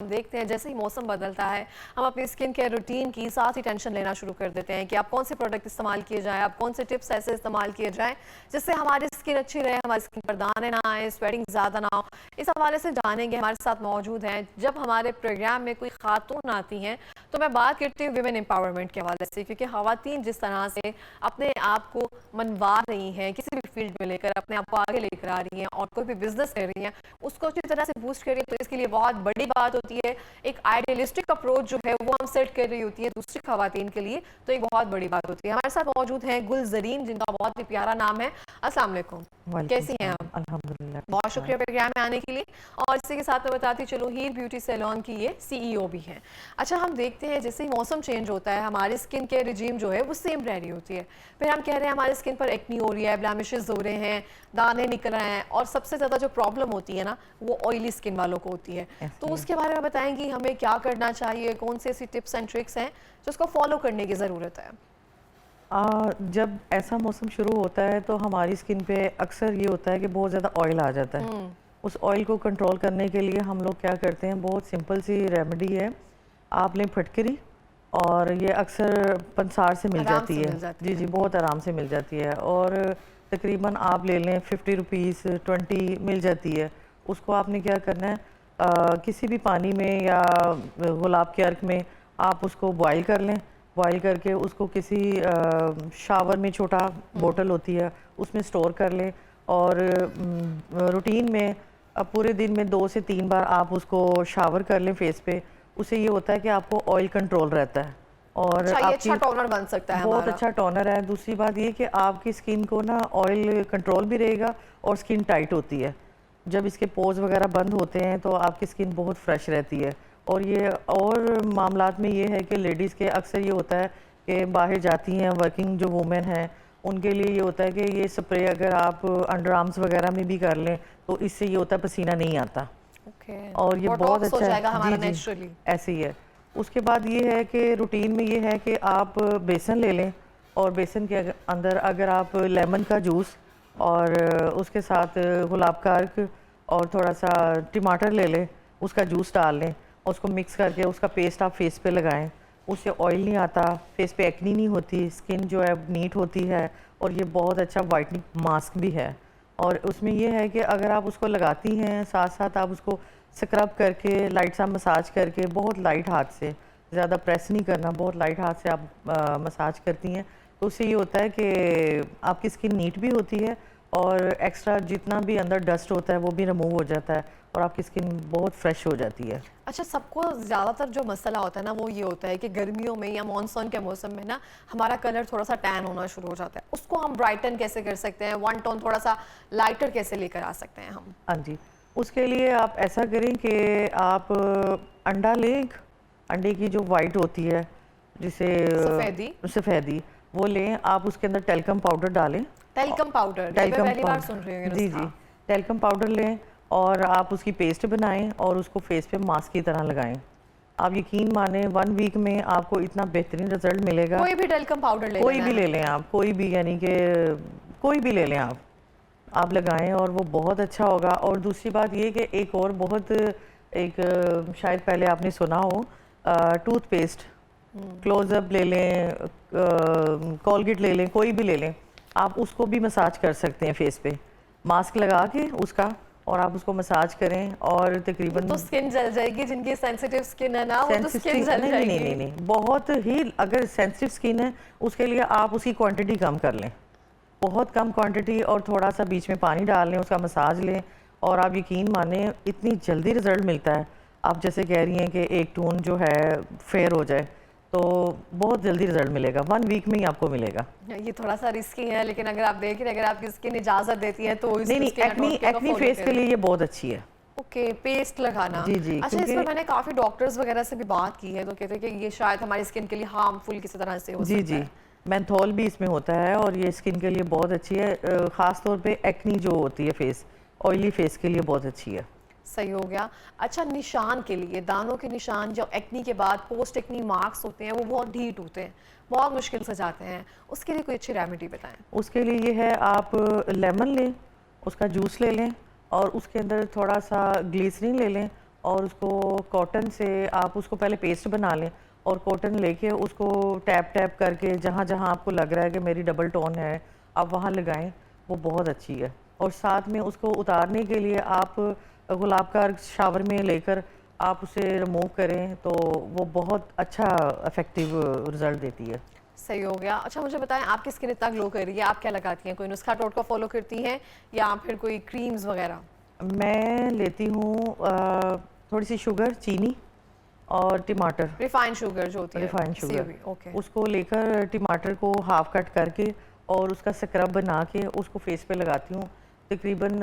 देखते हैं जैसे ही मौसम बदलता है हम अपनी स्किन केयर रूटीन की साथ ही टेंशन लेना शुरू कर देते हैं कि आप कौन से प्रोडक्ट इस्तेमाल किए जाएं, आप कौन से टिप्स ऐसे इस्तेमाल किए जाएं जिससे हमारी स्किन अच्छी रहे, हमारी स्किन पर दाने ना आए, स्वेटिंग ज़्यादा ना हो। इस हवाले से जानेंगे, हमारे साथ मौजूद हैं। जब हमारे प्रोग्राम में कोई खातून आती हैं तो मैं बात करती हूँ विमेन एम्पावरमेंट के हवाले से, क्योंकि ख़वातीन जिस तरह से अपने आप को मनवा रही हैं, किसी भी फील्ड में लेकर अपने आप को आगे लेकर आ रही हैं और कोई भी बिजनेस कर रही हैं उसको अच्छी तरह से बूस्ट करिए, तो इसके लिए बहुत बड़ी बात होती है। एक आइडियलिस्टिक अप्रोच जो है वो हम सेट कर रही होती है दूसरी खवातीन के लिए, तो एक बहुत बड़ी बात होती है। हमारे साथ मौजूद हैं गुलजरीन, जिनका बहुत ही प्यारा नाम है। अस्सलाम वालेकुम, कैसी हैं आप? अल्हम्दुलिल्लाह, बहुत शुक्रिया प्रोग्राम में आने के लिए। और इसी के साथ मैं बताती चलो हीर ब्यूटी सैलून की ये CEO भी हैं। अच्छा, हम देखते हैं जैसे ही मौसम चेंज होता है हमारी स्किन केयर रिजीम जो है वो सेम रह रही होती है, फिर हम कह रहे हैं हमारी स्किन पर एक्नी हो रही है, ब्लैमिशेस हो रहे हैं, दाने निकल रहे हैं, और सबसे ज़्यादा जो प्रॉब्लम होती है ना वो ऑयली स्किन वालों को होती है। तो उसके बारे में बताएंगी हमें क्या करना चाहिए, कौन सी ऐसी टिप्स एंड ट्रिक्स हैं जो उसको फॉलो करने की ज़रूरत है? जब ऐसा मौसम शुरू होता है तो हमारी स्किन पे अक्सर ये होता है कि बहुत ज़्यादा ऑयल आ जाता है। उस ऑयल को कंट्रोल करने के लिए हम लोग क्या करते हैं, बहुत सिंपल सी रेमेडी है। आप लें फटकरी, और ये अक्सर पंसार से मिल जाती है। जी जी, बहुत आराम से मिल जाती है, और तकरीबन आप ले लें 50 रुपीज़ 20 मिल जाती है। उसको आपने क्या करना है, किसी भी पानी में या गुलाब के अर्क में आप उसको बॉयल कर लें। बॉयल करके उसको किसी शावर में, छोटा बोतल होती है उसमें स्टोर कर लें, और रूटीन में पूरे दिन में 2 से 3 बार आप उसको शावर कर लें फेस पे। उससे ये होता है कि आपको ऑयल कंट्रोल रहता है, और अच्छा, ये अच्छा टोनर बन सकता है, बहुत अच्छा टोनर है। दूसरी बात ये कि आपकी स्किन को ना ऑयल कंट्रोल भी रहेगा और स्किन टाइट होती है। जब इसके पोर्स वगैरह बंद होते हैं तो आपकी स्किन बहुत फ्रेश रहती है। और ये और मामलात में ये है कि लेडीज़ के अक्सर ये होता है कि बाहर जाती हैं, वर्किंग जो वुमेन हैं उनके लिए ये होता है कि ये स्प्रे अगर आप अंडर आर्म्स वगैरह में भी कर लें तो इससे ये होता है पसीना नहीं आता। और ये बहुत अच्छा है। जी जी, ऐसे ही है। उसके बाद ये है कि रूटीन में ये है कि आप बेसन ले लें, और बेसन के अंदर अगर आप लेमन का जूस और उसके साथ गुलाब का अर्क और थोड़ा सा टमाटर ले लें, उसका जूस डाल लें, और उसको मिक्स करके उसका पेस्ट आप फेस पे लगाएं। उससे ऑयल नहीं आता, फेस पे एक्नी नहीं होती, स्किन जो है नीट होती है, और ये बहुत अच्छा वाइटनिंग मास्क भी है। और उसमें ये है कि अगर आप उसको लगाती हैं साथ साथ आप उसको स्क्रब करके लाइट सा मसाज करके, बहुत लाइट हाथ से, ज़्यादा प्रेस नहीं करना, बहुत लाइट हाथ से आप मसाज करती हैं तो उससे ये होता है कि आपकी स्किन नीट भी होती है, और एक्स्ट्रा जितना भी अंदर डस्ट होता है वो भी रिमूव हो जाता है, और आपकी स्किन बहुत फ्रेश हो जाती है। अच्छा, सबको ज़्यादातर जो मसला होता है ना वो ये होता है कि गर्मियों में या मानसून के मौसम में ना हमारा कलर थोड़ा सा टैन होना शुरू हो जाता है, उसको हम ब्राइटन कैसे कर सकते हैं, वन टोन थोड़ा सा लाइटर कैसे लेकर आ सकते हैं हम? हाँ जी, उसके लिए आप ऐसा करें कि आप अंडा लें, अंडे की जो वाइट होती है जिसे सफ़ेदी वो लें, आप उसके अंदर टेल्कम पाउडर डालें। टेल्कम पाउडर, पहली बार सुन रही हूँ। जी जी, टेल्कम पाउडर लें और आप उसकी पेस्ट बनाएं और उसको फेस पे मास्क की तरह लगाएं। आप यकीन माने 1 वीक में आपको इतना बेहतरीन रिजल्ट मिलेगा। कोई भी टेल्कम पाउडर ले, कोई भी ले लें आप, कोई भी, यानी कि कोई भी ले लें आप लगाएं और वो बहुत अच्छा होगा। और दूसरी बात ये कि एक और बहुत, एक शायद पहले आपने सुना हो, टूथपेस्ट, क्लोजअप ले लें, कोलगेट ले लें, कोई भी ले लें, आप उसको भी मसाज कर सकते हैं फेस पे, मास्क लगा के उसका, और आप उसको मसाज करें। और तकरीबन तो स्किन जल जाएगी, जिनकी सेंसिटिव स्किन है ना वो तो स्किन जल जाएगी। नहीं, बहुत ही, अगर सेंसिटिव स्किन है उसके लिए आप उसकी क्वांटिटी कम कर लें, बहुत कम क्वांटिटी, और थोड़ा सा बीच में पानी डाल लें, उसका मसाज लें, और आप यकीन माने इतनी जल्दी रिजल्ट मिलता है। आप जैसे कह रही हैं कि एक टोन जो है फेयर हो जाए, तो बहुत जल्दी रिजल्ट मिलेगा, 1 वीक में ही आपको मिलेगा। ये थोड़ा सा रिस्की है, लेकिन अगर आप देख रहे हैं, अगर आपकी स्किन इजाजत देती है तो नहीं, एक्नी फेस के लिए ये बहुत अच्छी है। ओके, पेस्ट लगाना। जी जी। अच्छा, इसमें मैंने काफी डॉक्टर्स वगैरह से भी बात की है तो कहते हैं कि ये शायद हमारी स्किन के लिए हार्मफुल किसी तरह से हो सकता है। जी जी, मेंथोल भी इसमें होता है, और ये स्किन के लिए बहुत अच्छी है, ख़ास तौर पे एक्नी जो होती है फेस, ऑयली फेस के लिए बहुत अच्छी है। सही हो गया। अच्छा, निशान के लिए, दानों के निशान जो एक्नी के बाद पोस्ट एक्नी मार्क्स होते हैं वो बहुत ढीठ होते हैं, बहुत मुश्किल से जाते हैं, उसके लिए कोई अच्छी रेमेडी बताएं। उसके लिए ये है, आप लेमन लें, उसका जूस ले लें, और उसके अंदर थोड़ा सा ग्लिसरीन ले लें, और उसको कॉटन से आप उसको पहले पेस्ट बना लें और कॉटन लेके उसको टैप टैप करके जहाँ जहाँ आपको लग रहा है कि मेरी डबल टोन है आप वहाँ लगाएं, वो बहुत अच्छी है। और साथ में उसको उतारने के लिए आप गुलाब का अर्क शावर में लेकर आप उसे रिमूव करें तो वो बहुत अच्छा इफेक्टिव रिजल्ट देती है। सही हो गया। अच्छा मुझे बताएं, आपकी स्किन इतना ग्लो कर रही है, आप क्या लगाती हैं? कोई नुस्खा टोटका फॉलो करती हैं या फिर कोई क्रीम्स वगैरह? मैं लेती हूँ थोड़ी सी शुगर, चीनी और टमाटर, रिफाइंड शुगर जो होती है, रिफाइंड शुगर, COB, ओके। उसको लेकर टमाटर को हाफ कट करके और उसका स्क्रब बना के उसको फेस पे लगाती हूँ। तकरीबन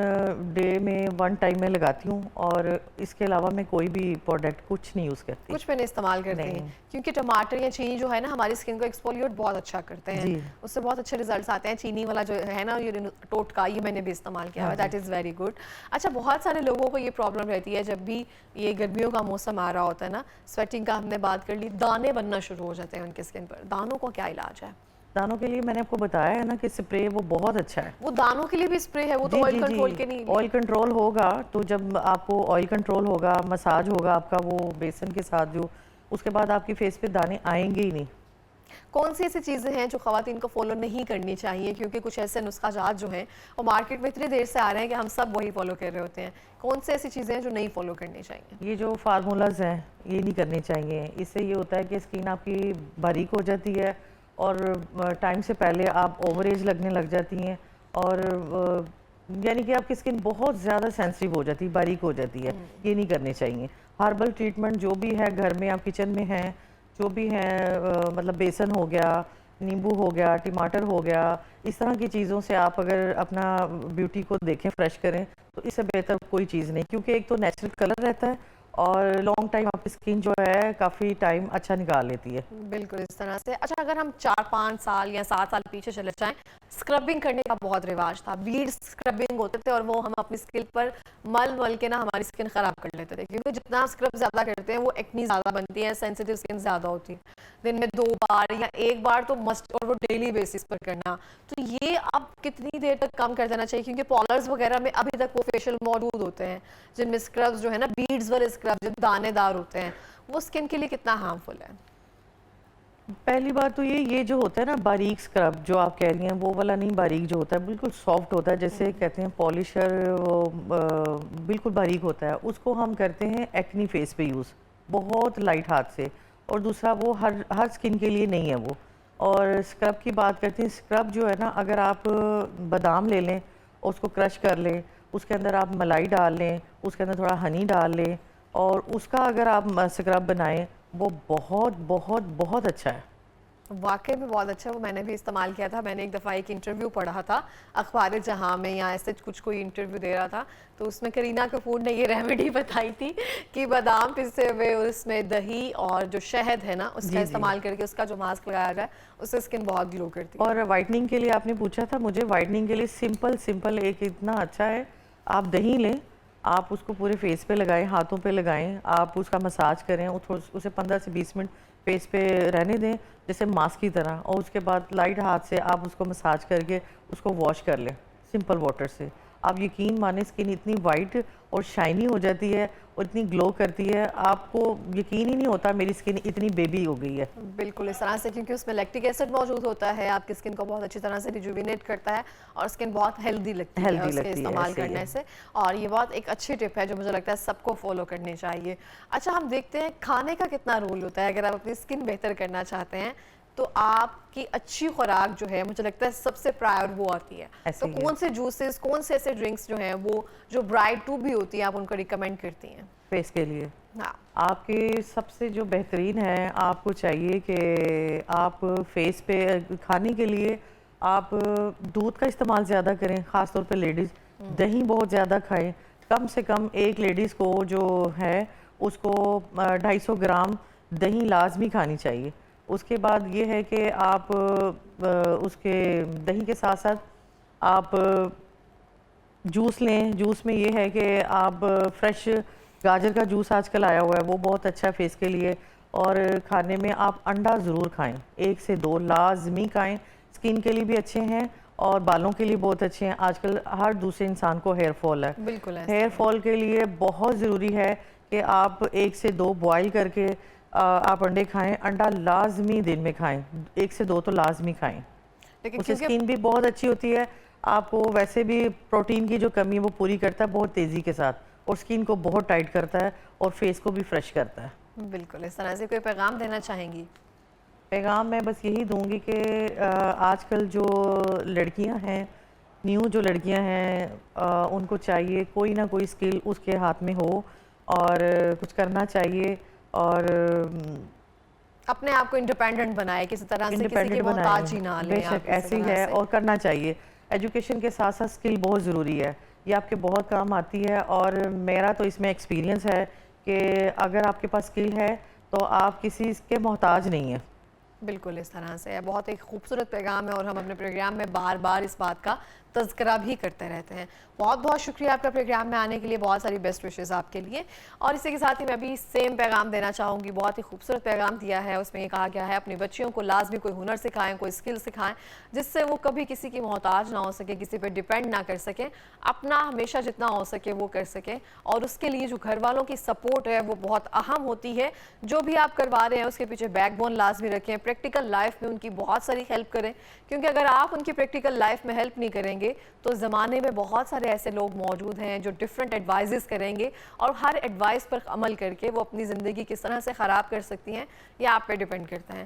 डे में 1 टाइम में लगाती हूँ और इसके अलावा मैं कोई भी प्रोडक्ट कुछ नहीं यूज़ करती। कुछ भी नहीं इस्तेमाल करती हैं क्योंकि टमाटर या चीनी जो है ना हमारी स्किन को एक्सफोलिएट बहुत अच्छा करते हैं, उससे बहुत अच्छे रिजल्ट्स आते हैं। चीनी वाला जो है ना ये टोटका, ये मैंने भी इस्तेमाल किया है, दैट इज़ वेरी गुड। अच्छा बहुत सारे लोगों को ये प्रॉब्लम रहती है जब भी ये गर्मियों का मौसम आ रहा होता है ना, स्वेटिंग का हमने बात कर ली, दाने बनना शुरू हो जाते हैं उनके स्किन पर। दानों का क्या इलाज है? दानों के लिए मैंने आपको बताया है ना कि स्प्रे वो बहुत अच्छा है। वो दानों के लिए भी स्प्रे है, वो तो ऑयल कंट्रोल के नहीं। ऑयल कंट्रोल होगा तो जब आपको ऑयल कंट्रोल होगा, मसाज होगा आपका वो बेसन के साथ जो, उसके बाद आपकी फेस पे दाने आएंगे ही नहीं। कौन सी ऐसी चीज़ें हैं जो ख़वातीन को फॉलो नहीं करनी चाहिए? क्योंकि कुछ ऐसे नुस्खा जात जो हैं वो मार्केट में इतनी देर से आ रहे हैं कि हम सब वही फॉलो कर रहे होते हैं। कौन सी ऐसी चीज़ें हैं जो नहीं फॉलो करनी चाहिए? ये जो फार्मूलाज हैं ये नहीं करने चाहिए। इससे ये होता है कि स्किन आपकी बारीक हो जाती है और टाइम से पहले आप ओवर एज लगने लग जाती हैं और यानी कि आपकी स्किन बहुत ज़्यादा सेंसिटिव हो जाती है, बारीक हो जाती है। ये नहीं करने चाहिए। हर्बल ट्रीटमेंट जो भी है घर में, आप किचन में हैं, जो भी हैं, मतलब बेसन हो गया, नींबू हो गया, टमाटर हो गया, इस तरह की चीज़ों से आप अगर अपना ब्यूटी को देखें, फ्रेश करें, तो इससे बेहतर कोई चीज़ नहीं। क्योंकि एक तो नेचुरल कलर रहता है और लॉन्ग टाइम आपकी स्किन जो है काफ़ी टाइम अच्छा निकाल लेती है। बिल्कुल इस तरह से। अच्छा अगर हम 4-5 साल या 7 साल पीछे चले जाएं, स्क्रबिंग करने का बहुत रिवाज था, बीड स्क्रबिंग होते थे और वो हम अपनी स्किन पर मल मल के ना हमारी स्किन खराब कर लेते थे क्योंकि जितना स्क्रब ज़्यादा करते हैं वो एक्नी ज़्यादा बनती है, सेंसिटिव स्किन ज़्यादा होती है। दिन में 2 बार या 1 बार तो मस्ट, और वो डेली बेसिस पर करना। तो ये अब कितनी देर तक कम कर देना चाहिए? क्योंकि पार्लर्स वगैरह में अभी तक वो फेशियल मौजूद होते हैं जिनमें स्क्रब्स जो है ना, बीड्स वाले स्क्रब जो दानेदार होते हैं, वो स्किन के लिए कितना हार्मफुल है? पहली बात तो ये जो होता है ना बारीक स्क्रब जो आप कह रही हैं, वो वाला नहीं, बारीक जो होता है बिल्कुल सॉफ्ट होता है, जैसे कहते हैं पॉलिशर, वो बिल्कुल बारीक होता है, उसको हम करते हैं एक्नी फेस पे यूज़, बहुत लाइट हाथ से। और दूसरा वो हर स्किन के लिए नहीं है वो। और स्क्रब की बात करते हैं, स्क्रब जो है ना, अगर आप बादाम ले लें, उसको क्रश कर लें, उसके अंदर आप मलाई डाल लें, उसके अंदर थोड़ा हनी डाल लें और उसका अगर आप स्क्रब बनाएं, वो बहुत बहुत बहुत अच्छा है। वाकई में बहुत अच्छा, वो मैंने भी इस्तेमाल किया था। मैंने एक दफ़ा एक इंटरव्यू पढ़ा था अखबार जहां में, या ऐसे कुछ कोई इंटरव्यू दे रहा था, तो उसमें करीना कपूर ने ये रेमेडी बताई थी कि बादाम पिसे हुए, उसमें दही और जो शहद है ना उसका इस्तेमाल करके उसका जो मास्क लगाया जाए, उससे स्किन बहुत ग्लो करती है। और वाइटनिंग के लिए आपने पूछा था मुझे, वाइटनिंग के लिए सिंपल एक इतना अच्छा है, आप दही लें, आप उसको पूरे फेस पे लगाएं, हाथों पे लगाएं, आप उसका मसाज करें, उसे 15 से 20 मिनट फेस पे रहने दें जैसे मास्क की तरह, और उसके बाद लाइट हाथ से आप उसको मसाज करके उसको वॉश कर लें सिंपल वाटर से। आप यकीन माने स्किन इतनी वाइट और शाइनी हो जाती है और इतनी ग्लो करती है, आपको यकीन ही नहीं होता मेरी स्किन इतनी बेबी हो गई है। बिल्कुल इस तरह से, क्योंकि उसमें लैक्टिक एसिड मौजूद होता है, आपकी स्किन को बहुत अच्छी तरह से रिजुविनेट करता है और स्किन बहुत हेल्दी लगती है उसके इस्तेमाल करने से। और ये बहुत एक अच्छी टिप है जो मुझे लगता है सबको फॉलो करनी चाहिए। अच्छा हम देखते हैं खाने का कितना रोल होता है। अगर आप अपनी स्किन बेहतर करना चाहते हैं तो आपकी अच्छी खुराक जो है, मुझे लगता है सबसे प्रायर वो आती है। तो कौन से जूसेस, कौन से ऐसे ड्रिंक्स जो हैं वो जो ब्राइट टू भी होती है, आप उनको रिकमेंड करती हैं फेस के लिए? हाँ, आपके सबसे जो बेहतरीन है, आपको चाहिए कि आप फेस पे खाने के लिए आप दूध का इस्तेमाल ज़्यादा करें, ख़ास तौर पे लेडीज़। दही बहुत ज़्यादा खाएं, कम से कम एक लेडीज़ को जो है उसको 250 ग्राम दही लाजमी खानी चाहिए। उसके बाद ये है कि आप उसके दही के साथ साथ आप जूस लें। जूस में ये है कि आप फ्रेश गाजर का जूस आजकल आया हुआ है, वो बहुत अच्छा है फेस के लिए। और खाने में आप अंडा ज़रूर खाएं, 1 से 2 लाजमी खाएं, स्किन के लिए भी अच्छे हैं और बालों के लिए बहुत अच्छे हैं। आजकल हर दूसरे इंसान को हेयर फॉल है, बिल्कुल हेयर फॉल के लिए बहुत ज़रूरी है कि आप 1 से 2 बॉयल करके आप अंडे खाएं। अंडा लाजमी दिन में खाएं, 1 से 2 तो लाजमी खाएं। लेकिन उससे क्योंकि स्किन भी बहुत अच्छी होती है, आपको वैसे भी प्रोटीन की जो कमी है वो पूरी करता है बहुत तेज़ी के साथ, और स्किन को बहुत टाइट करता है और फेस को भी फ्रेश करता है। बिल्कुल, इस तरह से कोई पैगाम देना चाहेंगी? पैगाम मैं बस यही दूंगी कि आजकल जो लड़कियां हैं, न्यू जो लड़कियां हैं, उनको चाहिए कोई ना कोई स्किल उसके हाथ में हो और कुछ करना चाहिए, और अपने आप को इंडिपेंडेंट बनाए, किसी तरह से किसी की इंडिपेंडेंट मोहताजी बनाएं। ना लें आप बेशक किसी ऐसे ही तरह है से। और करना चाहिए। एजुकेशन के साथ साथ स्किल बहुत ज़रूरी है, ये आपके बहुत काम आती है। और मेरा तो इसमें एक्सपीरियंस है कि अगर आपके पास स्किल है तो आप किसी के मोहताज नहीं है। बिल्कुल इस तरह से है, बहुत एक खूबसूरत पैगाम है और हम अपने प्रोग्राम में बार बार इस बात का तज़किरा भी करते रहते हैं। बहुत बहुत शुक्रिया आपका प्रोग्राम में आने के लिए, बहुत सारी बेस्ट विशेज़ आपके लिए। और इसी के साथ ही मैं भी सेम पैगाम देना चाहूँगी, बहुत ही खूबसूरत पैगाम दिया है। उसमें ये कहा गया है अपनी बच्चियों को लाजमी कोई हुनर सिखाएं, कोई स्किल सिखाएं, जिससे वो कभी किसी की मोहताज ना हो सके, किसी पर डिपेंड ना कर सकें, अपना हमेशा जितना हो सके वो कर सकें। और उसके लिए जो घर वालों की सपोर्ट है वो बहुत अहम होती है। जो भी आप करवा रहे हैं उसके पीछे बैकबोन लाजमी रखें, प्रैक्टिकल लाइफ में उनकी बहुत सारी हेल्प करें, क्योंकि अगर आप उनकी प्रैक्टिकल लाइफ में हेल्प नहीं करेंगे तो ज़माने में बहुत सारे ऐसे लोग मौजूद हैं जो डिफरेंट एडवाइजेस करेंगे और हर एडवाइस पर अमल करके वो अपनी ज़िंदगी किस तरह से ख़राब कर सकती हैं, यह आप पे डिपेंड करता है।